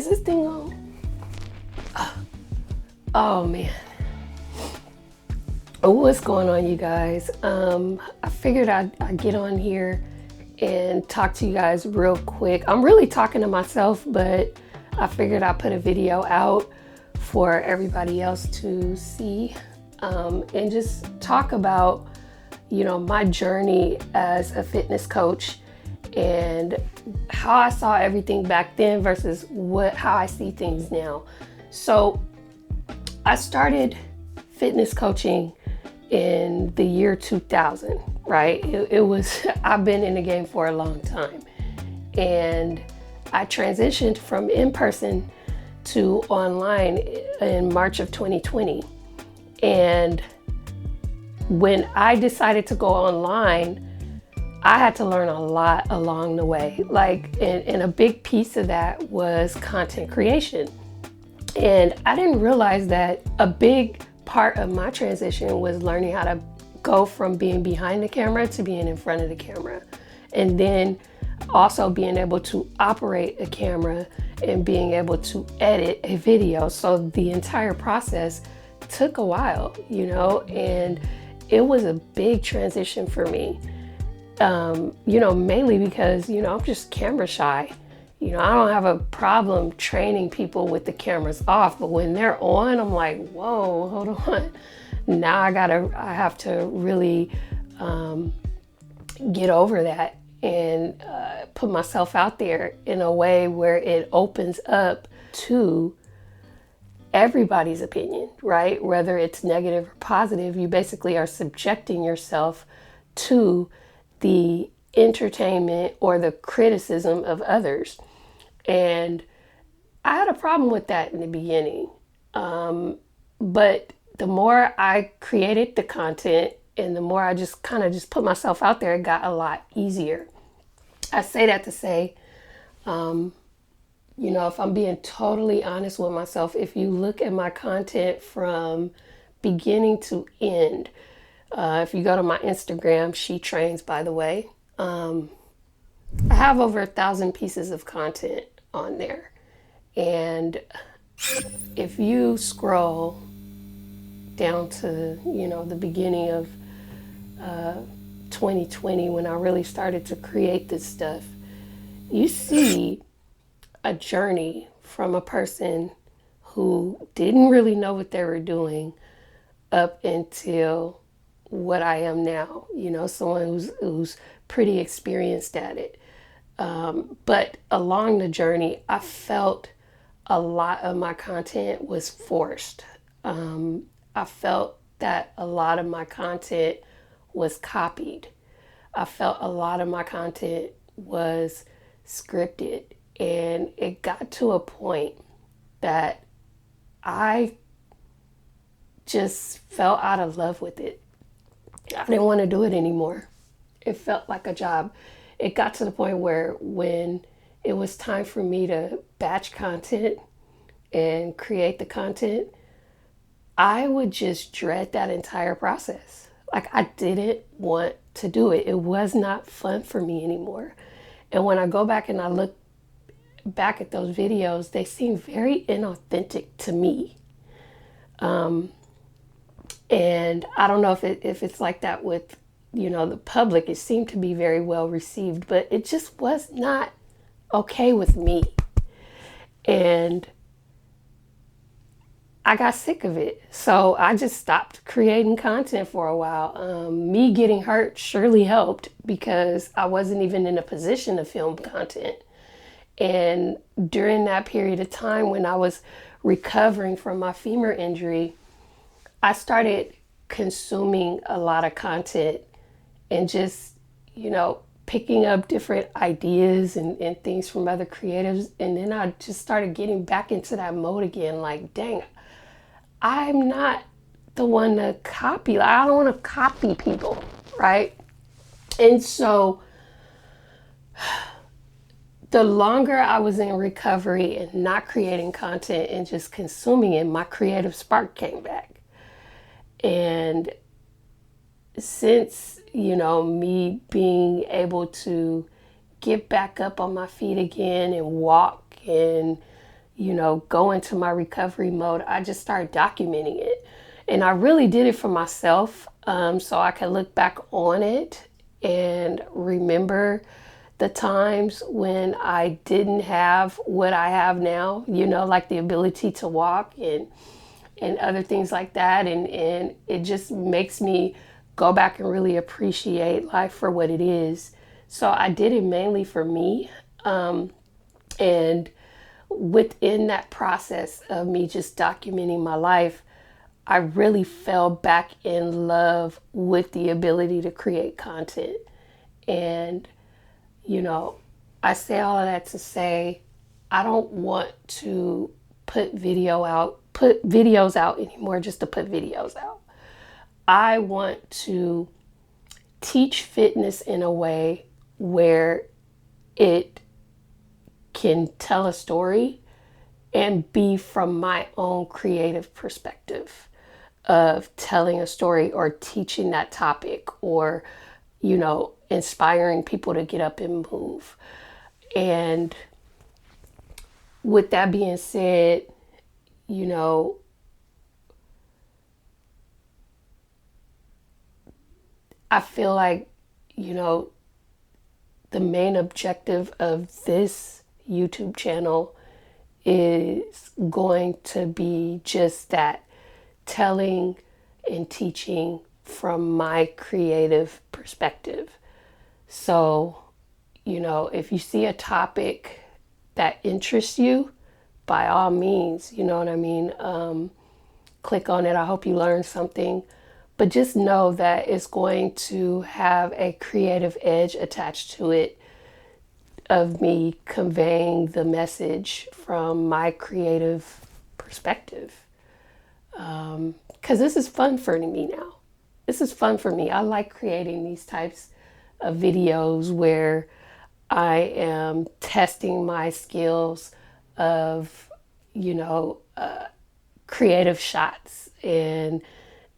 Is this thing on? Oh man. What's going on, you guys? I figured I'd get on here and talk to you guys real quick. I'm really talking to myself, but I figured I'd put a video out for everybody else to see, and just talk about, my journey as a fitness coach and how I saw everything back then versus how I see things now. So I started fitness coaching in the year 2000, right? It was, I've been in the game for a long time. And I transitioned from in-person to online in March of 2020. And when I decided to go online, I had to learn a lot along the way. And a big piece of that was content creation. And I didn't realize that a big part of my transition was learning how to go from being behind the camera to being in front of the camera. And then also being able to operate a camera and being able to edit a video. So the entire process took a while, and it was a big transition for me. Mainly because, I'm just camera shy. I don't have a problem training people with the cameras off, but when they're on, I'm like, whoa, hold on. Now I have to really get over that and put myself out there in a way where it opens up to everybody's opinion, right? Whether it's negative or positive, you basically are subjecting yourself to the entertainment or the criticism of others. And I had a problem with that in the beginning. But the more I created the content and the more I just put myself out there, it got a lot easier. I say that to say, if I'm being totally honest with myself, if you look at my content from beginning to end, if you go to my Instagram, Shetrains, by the way, I have over 1,000 pieces of content on there. And if you scroll down to, the beginning of 2020, when I really started to create this stuff, you see a journey from a person who didn't really know what they were doing up until what I am now, someone who's pretty experienced at it. But along the journey, I felt a lot of my content was forced. I felt that a lot of my content was copied. I felt a lot of my content was scripted. And it got to a point that I just fell out of love with it. I didn't want to do it anymore. It felt like a job. It got to the point where when it was time for me to batch content and create the content, I would just dread that entire process. I didn't want to do it. It was not fun for me anymore. And when I go back and I look back at those videos, they seem very inauthentic to me. And I don't know if it's like that with, the public. It seemed to be very well received, but it just was not okay with me. And I got sick of it. So I just stopped creating content for a while. Me getting hurt surely helped because I wasn't even in a position to film content. And during that period of time when I was recovering from my femur injury, I started consuming a lot of content and just, picking up different ideas and things from other creatives. And then I just started getting back into that mode again. Like, dang, I'm not the one to copy. I don't want to copy people, right? And so the longer I was in recovery and not creating content and just consuming it, my creative spark came back. And since, me being able to get back up on my feet again and walk and, go into my recovery mode, I just started documenting it. And I really did it for myself, so I could look back on it and remember the times when I didn't have what I have now, like the ability to walk and other things like that. And it just makes me go back and really appreciate life for what it is. So I did it mainly for me. And within that process of me just documenting my life, I really fell back in love with the ability to create content. And, I say all of that to say, I don't want to put videos out anymore just to put videos out. I want to teach fitness in a way where it can tell a story and be from my own creative perspective of telling a story or teaching that topic or, inspiring people to get up and move. And with that being said, I feel like, the main objective of this YouTube channel is going to be just that, telling and teaching from my creative perspective. So, if you see a topic that interests you, by all means, you know what I mean? Click on it. I hope you learn something. But just know that it's going to have a creative edge attached to it of me conveying the message from my creative perspective. Because this is fun for me now. This is fun for me. I like creating these types of videos where I am testing my skills of, creative shots and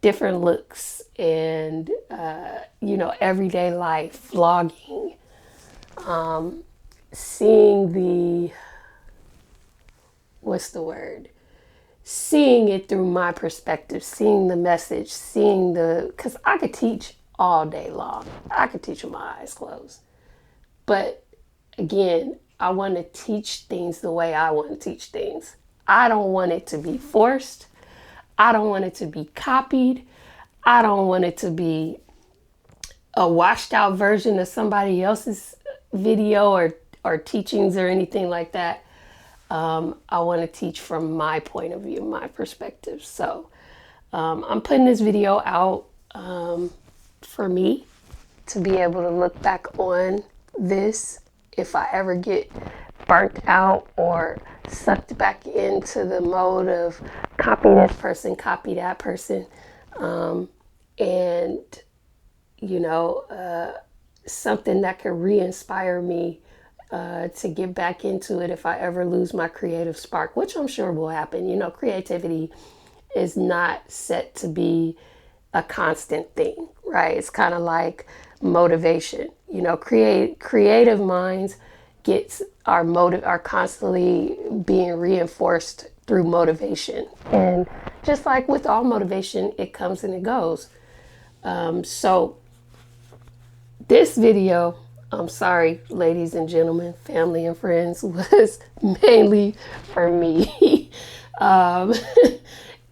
different looks and, everyday life, vlogging, seeing seeing it through my perspective, seeing the message, because I could teach all day long. I could teach with my eyes closed. But again, I want to teach things the way I want to teach things. I don't want it to be forced. I don't want it to be copied. I don't want it to be a washed out version of somebody else's video or teachings or anything like that. I want to teach from my point of view, my perspective. So I'm putting this video out for me to be able to look back on this if I ever get burnt out or sucked back into the mode of copy this person, copy that person. And, something that could re-inspire me to get back into it if I ever lose my creative spark, which I'm sure will happen. Creativity is not set to be a constant thing, right? It's kind of like motivation. Creative minds are constantly being reinforced through motivation. And just like with all motivation, it comes and it goes. So this video, I'm sorry, ladies and gentlemen, family and friends, was mainly for me.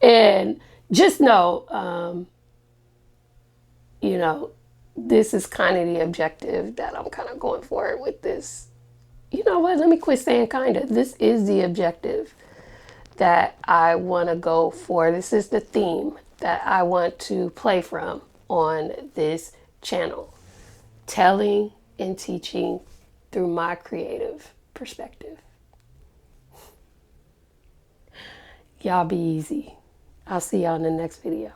And just know, this is kind of the objective that I'm kind of going for with this. You know what? Let me quit saying kind of. This is the objective that I want to go for. This is the theme that I want to play from on this channel. Telling and teaching through my creative perspective. Y'all be easy. I'll see y'all in the next video.